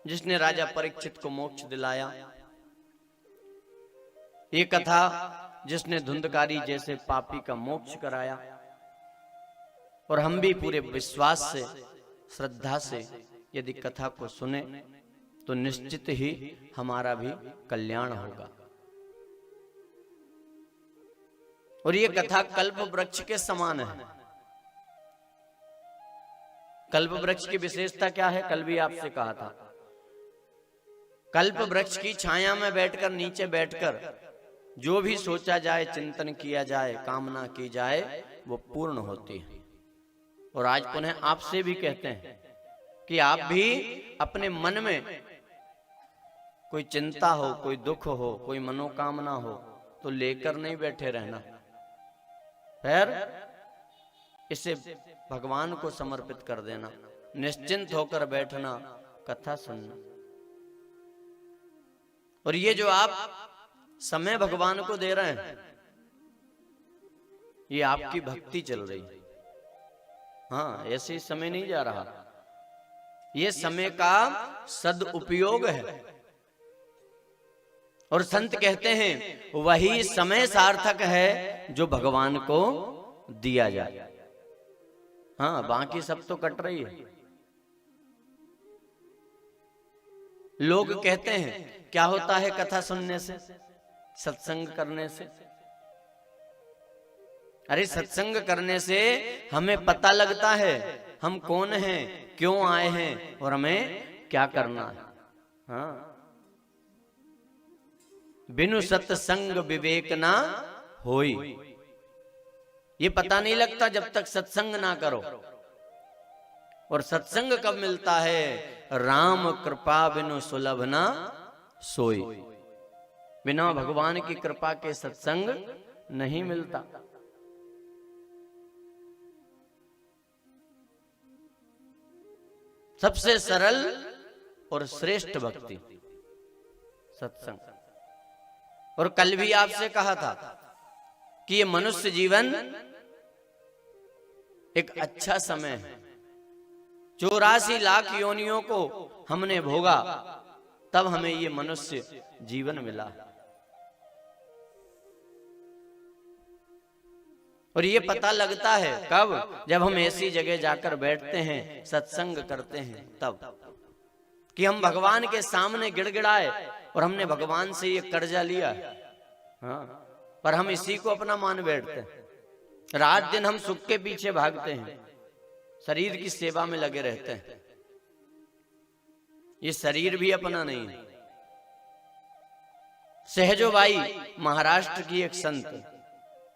जिसने राजा परीक्षित को मोक्ष दिलाया। ये कथा जिसने धुंधकारी जैसे पापी का मोक्ष कराया। और हम भी पूरे विश्वास से, श्रद्धा से यदि कथा को सुने तो निश्चित ही हमारा भी कल्याण होगा। और ये कथा कल्प वृक्ष के समान है। कल्प वृक्ष की विशेषता क्या है? कल भी आपसे कहा था, कल्प वृक्ष की छाया में बैठकर, नीचे बैठकर जो भी सोचा जाए, चिंतन किया जाए, कामना की जाए, वो पूर्ण होती है। और आज पुनः आपसे भी कहते हैं कि आप भी अपने मन में कोई चिंता हो, कोई दुख हो, कोई मनोकामना हो तो लेकर नहीं बैठे रहना, फिर इसे भगवान को समर्पित कर देना, निश्चिंत होकर बैठना, कथा सुनना। और ये जो आप समय भगवान को दे रहे हैं, ये आपकी भक्ति चल रही है। हाँ, ऐसे ही समय नहीं जा रहा, ये समय का सदुपयोग है। और संत कहते हैं वही समय सार्थक है जो भगवान को दिया जाए। हाँ, बाकी सब तो कट रही है। लोग कहते हैं क्या होता है कथा सुनने से, सत्संग करने से? अरे सत्संग करने से हमें पता लगता है हम कौन हैं, क्यों आए हैं और हमें क्या करना है। हाँ, बिनु सत्संग विवेक ना होई। ये पता नहीं लगता जब तक सत्संग ना करो। और सत्संग कब मिलता है? राम कृपा बिनु सुलभ ना सोई। बिना भगवान की कृपा के सत्संग नहीं मिलता। सबसे सरल और श्रेष्ठ भक्ति सत्संग। और कल भी आपसे कहा था कि ये मनुष्य जीवन एक अच्छा समय है। 84 लाख योनियों को हमने भोगा, तब हमें ये मनुष्य जीवन मिला। और ये पता लगता है कब? जब हम ऐसी जगह जाकर बैठते हैं, सत्संग करते हैं, तब कि हम भगवान के सामने गिड़गिड़ाए और हमने भगवान से ये कर्जा लिया। हाँ, पर हम इसी को अपना मान बैठते हैं। रात दिन हम सुख के पीछे भागते हैं, शरीर की सेवा में लगे रहते हैं। ये शरीर भी अपना नहीं है। सहजोबाई महाराष्ट्र की एक संत,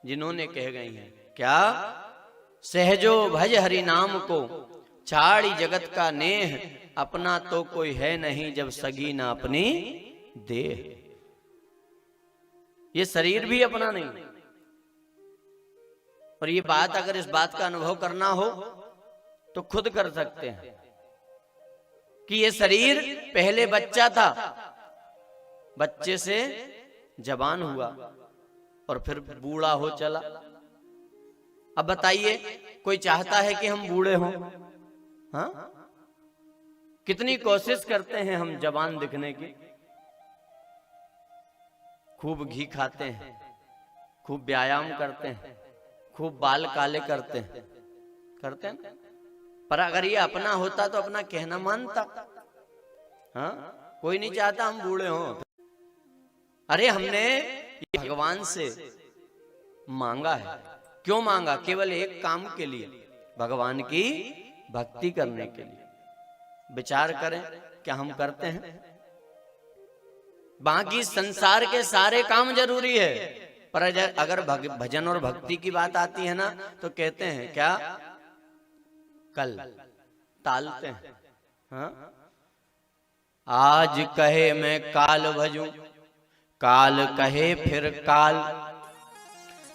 जिन्होंने कह गई हैं क्या? सहजो भज हरि नाम को, छाड़ी जगत का नेह, अपना तो कोई है नहीं जब सगी ना अपनी देह। ये शरीर भी अपना नहीं। और ये बात, अगर इस बात का अनुभव करना हो तो खुद कर सकते हैं कि ये शरीर पहले बच्चा था, बच्चे से जवान हुआ और फिर बूढ़ा हो चला। अब बताइए, कोई चाहता है कि हम बूढ़े हों? हाँ, कितनी कोशिश करते हैं हम जवान दिखने की। खूब घी खाते हैं, खूब व्यायाम करते हैं, खूब बाल काले करते हैं, पर अगर ये अपना होता तो अपना कहना मानता। हाँ, कोई नहीं चाहता हम बूढ़े हों। अरे हमने भगवान से मांगा है। क्यों मांगा? केवल एक काम के लिए, भगवान की भक्ति करने के लिए। विचार करें, क्या हम करते हैं? बाकी संसार के सारे काम जरूरी है, पर अगर भजन और भक्ति की बात आती है ना, तो कहते हैं क्या? कल टालते हैं। हाँ? आज कहे मैं काल भजूं, काल कहे फिर काल,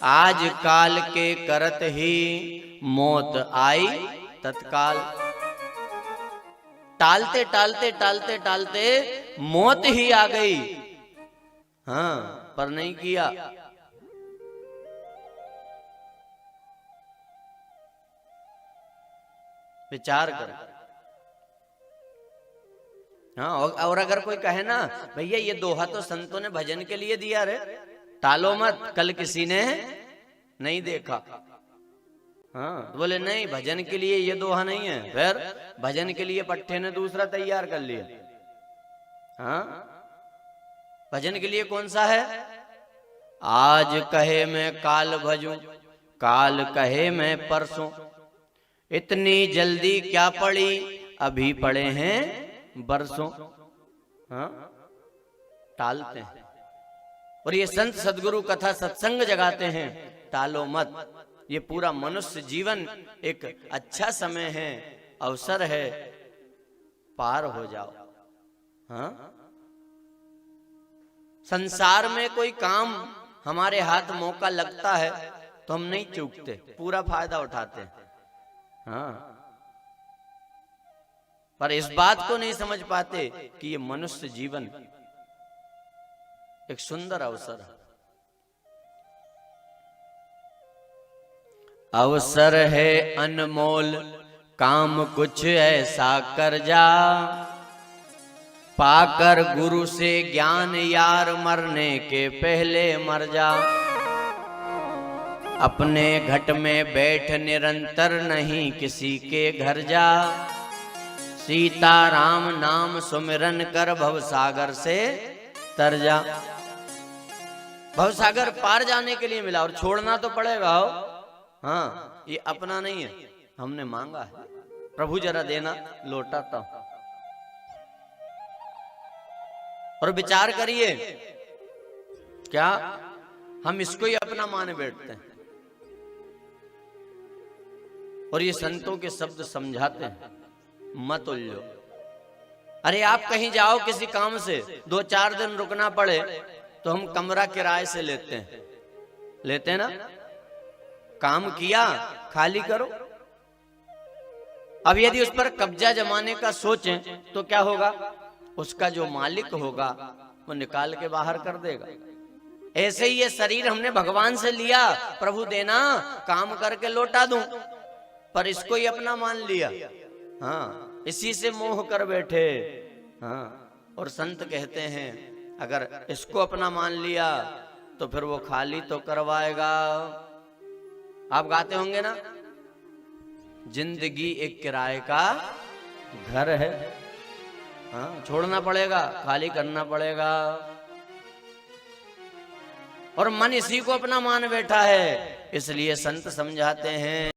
आज काल के करत ही मौत आई तत्काल। टालते टालते टालते टालते मौत ही आ गई। हाँ, पर नहीं किया। विचार कर, हाँ, और अगर कोई कहे ना भैया ये दोहा तो संतों ने भजन के लिए दिया रे, टालो मत, कल किसी ने नहीं देखा। हाँ, तो बोले नहीं, भजन के लिए ये दोहा नहीं है, फिर भजन के लिए पट्टे ने दूसरा तैयार कर लिया। हाँ, भजन के लिए कौन सा है? आज कहे मैं काल भजूं, काल कहे मैं परसों, इतनी जल्दी क्या पड़ी, अभी पड़े हैं बरसों। हाँ, टालते हैं। और ये संत सदगुरु कथा सत्संग जगाते हैं, टालो मत। ये पूरा मनुष्य जीवन एक अच्छा समय है, अवसर है, पार हो जाओ। हाँ, संसार में कोई काम हमारे हाथ मौका लगता है तो हम नहीं चूकते, पूरा फायदा उठाते हैं। हाँ, पर इस बात को नहीं समझ पाते कि ये मनुष्य जीवन एक सुंदर अवसर है। अवसर है अनमोल, काम कुछ ऐसा कर जा, पाकर गुरु से ज्ञान यार, मरने के पहले मर जा। अपने घट में बैठ निरंतर, नहीं किसी के घर जा, सीता राम नाम सुमिरन कर, भवसागर से तर जा। भवसागर पार जाने के लिए मिला और छोड़ना तो पड़ेगा हो। हाँ, ये अपना नहीं है, हमने मांगा है। प्रभु जरा देना, लौटाता हूं। और विचार करिए, क्या हम इसको ही अपना माने बैठते हैं? और ये संतों के शब्द समझाते हैं, मत उलझो। अरे आप कहीं जाओ किसी काम से, 2-4 दिन रुकना पड़े तो हम कमरा किराए से लेते हैं ना। काम किया, खाली करो। अब यदि उस पर कब्जा जमाने का सोचें तो क्या होगा? उसका जो मालिक होगा वो निकाल के बाहर कर देगा। ऐसे ही ये शरीर हमने भगवान से लिया, प्रभु देना, काम करके लौटा दूं, पर इसको ही अपना मान लिया। हाँ, इसी से मोह कर बैठे। हाँ, और संत कहते हैं अगर इसको अपना मान लिया तो फिर वो खाली तो करवाएगा। आप गाते होंगे ना, जिंदगी एक किराए का घर है। हाँ, छोड़ना पड़ेगा, खाली करना पड़ेगा। और मन इसी को अपना मान बैठा है, इसलिए संत समझाते हैं